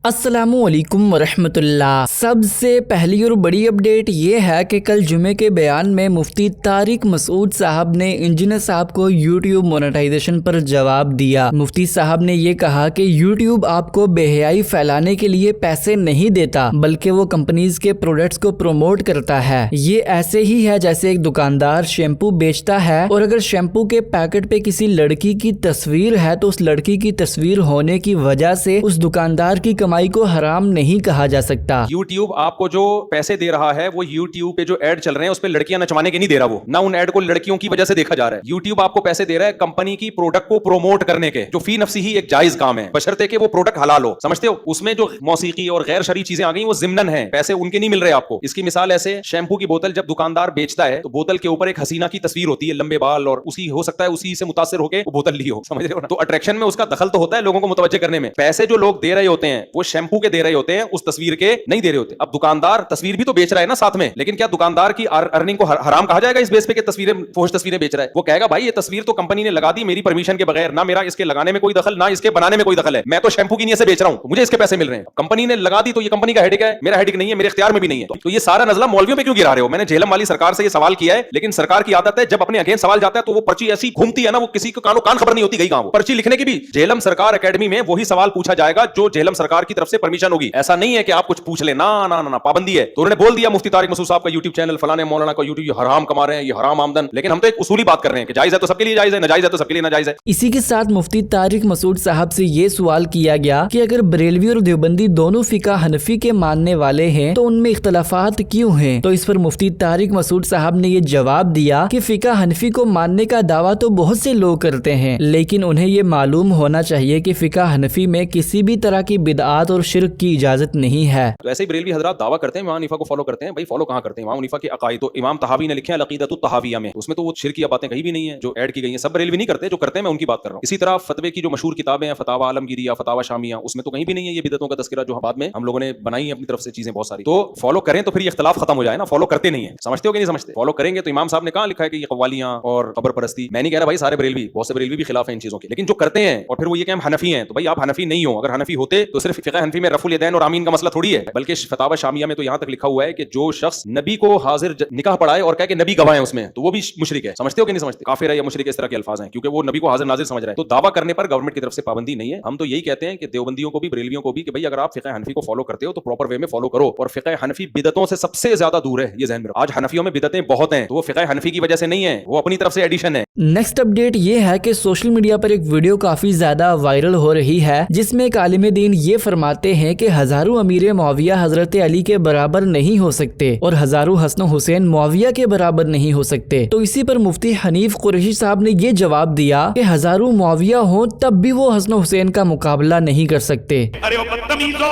अस्सलामुअलैकुम वरहमतुल्लाह। सबसे पहली और बड़ी अपडेट ये है कि कल जुमे के बयान में मुफ्ती तारिक मसूद साहब ने इंजीनियर साहब को यूट्यूब मोनेटाइजेशन पर जवाब दिया। मुफ्ती साहब ने ये कहा कि यूट्यूब आपको बेहयाई फैलाने के लिए पैसे नहीं देता, बल्कि वो कंपनीज के प्रोडक्ट्स को प्रमोट करता है। ये ऐसे ही है जैसे एक दुकानदार शैम्पू बेचता है और अगर शैम्पू के पैकेट पे किसी लड़की की तस्वीर है तो उस लड़की की तस्वीर होने की वजह से उस दुकानदार की कमाई को हराम नहीं कहा जा सकता। YouTube आपको जो पैसे दे रहा है वो YouTube पे जो एड चल रहे हैं उस पे लड़कियां नचवाने के नहीं दे रहा, वो ना उन एड को लड़कियों की वजह से देखा जा रहा है। YouTube आपको पैसे दे रहा है कंपनी की प्रोडक्ट को प्रोमोट करने के, जो फी नफ्सी ही एक जायज काम है, बशर्ते कि वो प्रोडक्ट हलाल हो। समझते हो? उसमें जो मौसीकी और गैर शरई चीजें आ गई वो जिम्नन है, पैसे उनके नहीं मिल रहे आपको। इसकी मिसाल ऐसे, शैम्पू की बोतल जब दुकानदार बेचता है तो बोतल के ऊपर एक हसीना की तस्वीर होती है, लंबे बाल, और उसी हो सकता है उसी से मुतासिर होकर वो बोतल ली हो। समझ रहे हो ना? तो अट्रैक्शन में उसका दखल तो होता है लोगों को मुतवज्जे करने में। पैसे जो लोग दे रहे होते हैं वो शैम्पू के दे रहे होते हैं, उस तस्वीर के नहीं दे रहे होते। अब दुकानदार तस्वीर भी तो बेच रहा है ना साथ में, लेकिन क्या दुकानदार की अर्निंग को हराम कहा जाएगा इस बेस पे कि तस्वीरें, फोर्ज तस्वीरें बेच रहा है? वो कहेगा भाई ये तस्वीर तो कंपनी ने लगा दी मेरी परमिशन के बगैर, ना मेरा इसके लगाने में कोई दखल, ना इसके बनाने में कोई दखल है, मैं तो शैम्पू की नीयत से बेच रहा हूं, तो मुझे इसके पैसे मिल रहे हैं। कंपनी ने लगा दी तो ये कंपनी का हेडिक है, मेरा हेडिक नहीं है, मेरे इख्तियार में भी नहीं है। तो ये सारा नजला मौलवियों पे क्यों गिरा रहे हो? मैंने झेलम वाली सरकार से ये सवाल किया है, लेकिन सरकार की आदत है जब अपने अगेंस्ट सवाल जाता है तो वो पर्ची ऐसी घूमती है ना, वो किसी को कान खबर नहीं होती गई कहां। वो पर्ची लिखने की भी झेलम सरकार एकेडमी में वही सवाल पूछा जाएगा जो झेलम सरकार की तरफ से परमिशन होगी। ऐसा नहीं है कि आप कुछ पूछ ले, ना ना ना, पाबंदी है। तो उन्होंने बोल दिया मुफ्ती तारिक मसूद साहब का यूट्यूब चैनल, फलाने मौलाना का यूट्यूब, ये हराम कमा रहे हैं, ये हराम आमदन। लेकिन हम तो एक उसूली बात कर रहे हैं कि जायज है तो सबके लिए जायज है, नाजायज है तो सबके लिए नाजायज है। इसी के साथ मुफ्ती तारिक मसूद साहब से ये सवाल किया गया कि अगर बरेलवी और देवबंदी दोनों फिका हनफी के मानने वाले हैं तो उनमें इख्तलाफात क्यों हैं? तो इस पर मुफ्ती तारिक मसूद साहब ने ये जवाब दिया कि फिका हनफी को मानने का दावा तो बहुत से लोग करते हैं, लेकिन उन्हें ये मालूम होना चाहिए कि फिका हनफी में किसी भी तरह की बिदआत और शिर्क की इजाजत नहीं है। तो ऐसे ही बरेलवी हजरात दावा करते हैं इमाम हनीफा को फॉलो करते हैं। भाई फॉलो कहां करते हैं? इमाम हनीफा के अकायद तो इमाम तहावी ने लिखे हैं अकीदतुत तहाविया में, उसमें तो वो शिरकिया बातें कहीं भी नहीं है जो ऐड की गई हैं। सब बरेलवी नहीं करते, जो करते हैं मैं उनकी बात कर रहा हूं। इसी तरह फतवे की जो मशहूर किताबें हैं, फतावा आलमगीरी या फतावा शामिया, उसमें तो कहीं भी नहीं है ये बिदअतों का तज़किरा, जो बाद में हम लोगों ने बनाई है अपनी तरफ से चीजें बहुत सारी। तो फॉलो करें तो फिर ये इख्तिलाफ खत्म हो जाए ना। फॉलो करते नहीं है, समझते हो कि नहीं समझते? फॉलो करेंगे तो इमाम साहब ने कहां लिखा है कि ये कव्वालियां और कब्र परस्ती? मैं नहीं कह रहा भाई सारे बरेलवी, बहुत से बरेलवी भी खिलाफ है इन चीजों के, लेकिन जो करते हैं और फिर वो ये कि हम हनफी हैं, तो भाई आप हनफी नहीं हो। अगर हनफी होते तो सिर्फ फिक़ह हनफी में रफुल यदैन और आमीन का मसला थोड़ी है, बल्कि फतावा शामिया में तो यहां तक लिखा हुआ है कि जो शख्स नबी को हाजिर निकाह पढ़ाए और कहे कि नबी गवाह है उसमें, तो वो भी मुशरिक है। समझते हो कि नहीं समझते? काफिर है या मुशरिक, इस तरह के अल्फाज हैं, क्योंकि वो नबी को हाजिर नाजिर समझ रहे हैं। तो दावा करने पर गवर्नमेंट की तरफ से पाबंदी नहीं है। हम तो यही कहते हैं कि देवबंदियों को भी, बरेलवियों को भी, कि भाई अगर आप फिक़ह हनफी को फॉलो करते हो तो प्रॉपर वे में फॉलो करो। और फिक़ह हनफी बिदअतों से सबसे ज्यादा दूर है, ये ज़हन में रखो। आज हनफियों में बिदअतें बहुत हैं, तो वो फिक़ह हनफी की वजह से नहीं है, वो अपनी तरफ से एडिशन है। नेक्स्ट अपडेट ये है कि सोशल मीडिया पर एक वीडियो काफी ज्यादा वायरल हो रही है, जिसमें एक आलिम दीन ये फरमाते हैं कि हजारों अमीर मुआविया हजरत अली के बराबर नहीं हो सकते और हजारों हसन हुसैन मुआविया के बराबर नहीं हो सकते। तो इसी पर मुफ्ती हनीफ कुरैशी साहब ने ये जवाब दिया कि हजारों मुआविया हो तब भी वो हसन हुसैन का मुकाबला नहीं कर सकते। अरे वो बदतमीजो,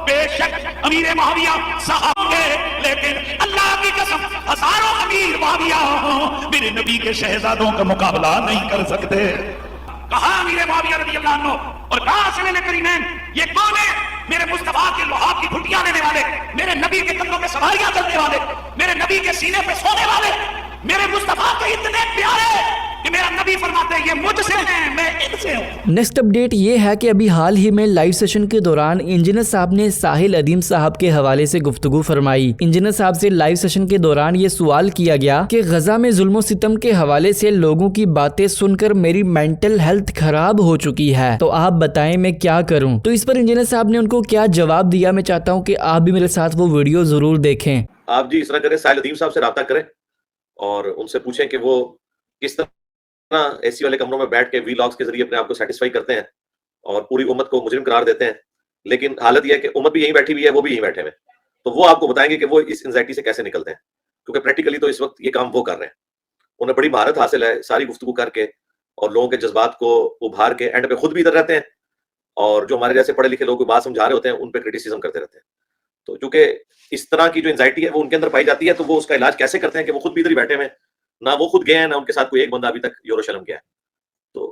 बेशक अमीर मुआविया साहब थे, लेकिन अल्लाह की कसम हजारों अमीर मुआविया हो मेरे नबी के शहजादों का मुकाबला नहीं कर सकते। कहा अमीर मुआविया रज़ी अल्लाह अन्हु और कहा सल्लल्लाहु अलैहि वसल्लम, ये कौन है? मेरे मुस्तफा के लुहाब की घुटियां लेने वाले, मेरे नबी के कंधों पे सवारियां करने वाले, मेरे नबी के सीने पे सोने वाले, मेरे मुस्तफा के इतने प्यारे कि मेरा नबी फरमाते हैं ये मुझसे हैं, मैं इनसे हूं। नेक्स्ट अपडेट ये है कि अभी हाल ही में लाइव सेशन के दौरान इंजीनियर साहब ने साहिल अदीम साहब के हवाले से गुफ्तगू फरमाई। इंजीनियर साहब से लाइव सेशन के दौरान ये सवाल किया गया कि गजा में जुल्म सितम के हवाले से लोगों की बातें सुनकर मेरी मेंटल हेल्थ खराब हो चुकी है, तो आप बताएं मैं क्या करूं? तो इस पर इंजीनियर साहब ने उनको क्या जवाब दिया, मैं चाहता हूँ कि आप भी मेरे साथ वो वीडियो जरूर देखें। आप जी इस तरह करें, साहिल अदीम साहब से राब्ता करें और उनसे पूछें कि वो किस तरह एसी वाले कमरों में बैठ के वीलॉग्स के जरिए अपने आप को सेटिस्फाई करते हैं और पूरी उम्मत को मुजरिम करार देते हैं, लेकिन हालत यह है कि उम्मत भी यहीं बैठी हुई है, वो भी यहीं बैठे हुए हैं। तो वो आपको बताएंगे कि वो इस एंजाइटी से कैसे निकलते हैं, क्योंकि प्रैक्टिकली तो इस वक्त ये काम वो कर रहे हैं। उन्हें बड़ी महारत हासिल है सारी गुफ्तगू करके और लोगों के जज्बात को उभार के, एंड पे खुद भी इधर रहते हैं और जो हमारे जैसे पढ़े लिखे लोग बात समझा रहे होते हैं उन पे क्रिटिसिज्म करते रहते हैं। तो चूंकि इस तरह की जो एंजाइटी है वो उनके अंदर पाई जाती है, तो वो उसका इलाज कैसे करते हैं कि वो खुद भी इधर ही बैठे हुए हैं, ना वो खुद गए हैं, ना उनके साथ कोई एक बंदा अभी तक यरूशलेम गया है। तो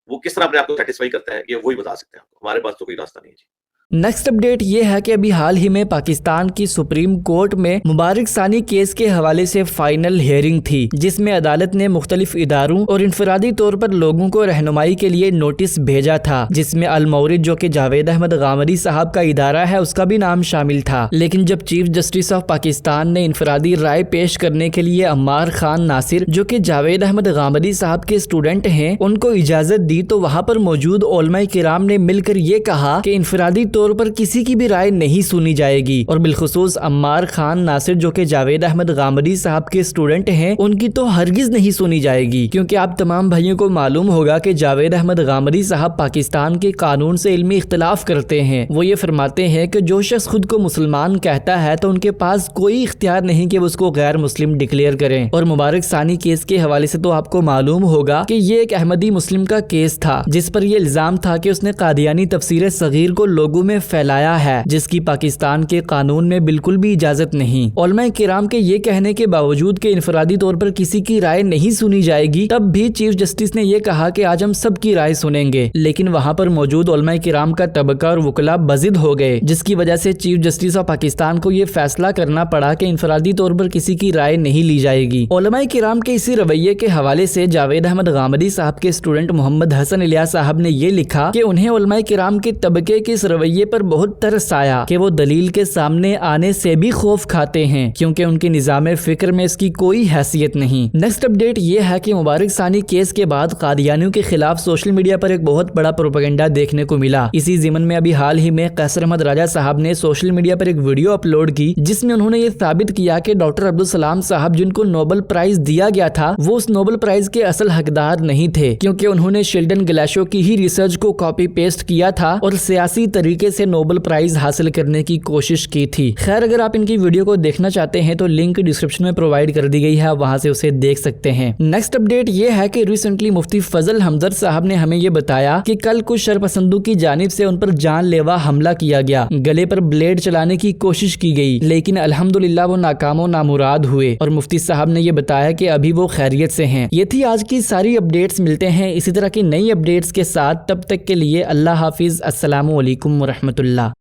वो किस तरह अपने आप को सेटिस्फाई करते हैं ये वही बता सकते हैं आपको, हमारे पास तो कोई रास्ता नहीं है जी। नेक्स्ट अपडेट ये है कि अभी हाल ही में पाकिस्तान की सुप्रीम कोर्ट में मुबारक सानी केस के हवाले से फाइनल हियरिंग थी, जिसमें अदालत ने मुख्तलिफ इदारों और इनफरादी तौर पर लोगों को रहनुमाई के लिए नोटिस भेजा था, जिसमें अल-मौरिद जो कि जावेद अहमद गामदी साहब का इदारा है उसका भी नाम शामिल था। लेकिन जब चीफ जस्टिस ऑफ पाकिस्तान ने इनफरादी राय पेश करने के लिए अम्मार खान नासिर जो कि जावेद अहमद गामदी साहब के स्टूडेंट हैं उनको इजाजत दी, तो वहाँ पर मौजूद उलमाए किराम ने मिलकर ये कहा कि इनफरादी तौर पर किसी की भी राय नहीं सुनी जाएगी, और बिलखुसूस अम्मार खान नासिर जो कि जावेद अहमद गामदी साहब के स्टूडेंट हैं उनकी तो हरगिज नहीं सुनी जाएगी, क्योंकि आप तमाम भाइयों को मालूम होगा कि जावेद अहमद गामदी साहब पाकिस्तान के कानून से इल्मी इख्तिलाफ करते हैं। वो ये फरमाते हैं कि जो शख्स खुद को मुसलमान कहता है तो उनके पास कोई इख्तियार नहीं कि वो उसको गैर मुस्लिम डिक्लेयर करें। और मुबारक सानी केस के हवाले से तो आपको मालूम होगा कि ये एक अहमदी मुस्लिम का केस था, जिस पर यह इल्जाम था कि उसने कादियानी तफसीर सगीर को लोगों में फैलाया है, जिसकी पाकिस्तान के कानून में बिल्कुल भी इजाजत नहीं। उलमाए किराम के ये कहने के बावजूद कि इनफरादी तौर पर किसी की राय नहीं सुनी जाएगी, तब भी चीफ जस्टिस ने यह कहा कि आज हम सबकी राय सुनेंगे। लेकिन वहाँ पर मौजूद उलमाए किराम का तबका और वकला बजिद हो गए, जिसकी वजह से चीफ जस्टिस ऑफ पाकिस्तान को यह फैसला करना पड़ा कि इनफरादी तौर पर किसी की राय नहीं ली जाएगी। उलमाए किराम के इसी रवैये के हवाले से जावेद अहमद गामदी साहब के स्टूडेंट मोहम्मद हसन इलियास साहब ने यह लिखा कि उन्हें उलमाए किराम के तबके के इस रवैये पर बहुत तरस आया कि वो दलील के सामने आने से भी खौफ खाते हैं, क्योंकि उनके निजाम फिक्र में इसकी कोई हैसियत नहीं। नेक्स्ट अपडेट ये है कि मुबारक सानी केस के बाद कादियानियों के खिलाफ सोशल मीडिया पर एक बहुत बड़ा प्रोपेगेंडा देखने को मिला। इसी ज़िमन में अभी हाल ही में कैसर अहमद राजा साहब ने सोशल मीडिया पर एक वीडियो अपलोड की, जिसमें उन्होंने ये साबित किया कि डॉक्टर अब्दुल सलाम साहब जिनको नोबेल प्राइज दिया गया था वो उस नोबेल प्राइज के असल हकदार नहीं थे, क्योंकि उन्होंने शेल्डन ग्लेशो की ही रिसर्च को कॉपी पेस्ट किया था और सियासी तरीके से नोबेल प्राइज हासिल करने की कोशिश की थी। खैर, अगर आप इनकी वीडियो को देखना चाहते हैं तो लिंक डिस्क्रिप्शन में प्रोवाइड कर दी गई है, वहां से उसे देख सकते हैं। नेक्स्ट अपडेट ये है कि रिसेंटली मुफ्ती फजल हमदर्द साहब ने हमें ये बताया कि कल कुछ शरपसंदों की जानिब से उन पर जानलेवा हमला किया गया, गले पर ब्लेड चलाने की कोशिश की गई, लेकिन अल्हम्दुलिल्लाह वो नाकामो नामुराद हुए और मुफ्ती साहब ने ये बताया कि अभी वो खैरियत से हैं। ये थी आज की सारी अपडेट्स। मिलते हैं इसी तरह की नई अपडेट्स के साथ, तब तक के लिए अल्लाह हाफिज। अस्सलामु अलैकुम व रहमतुल्लाह।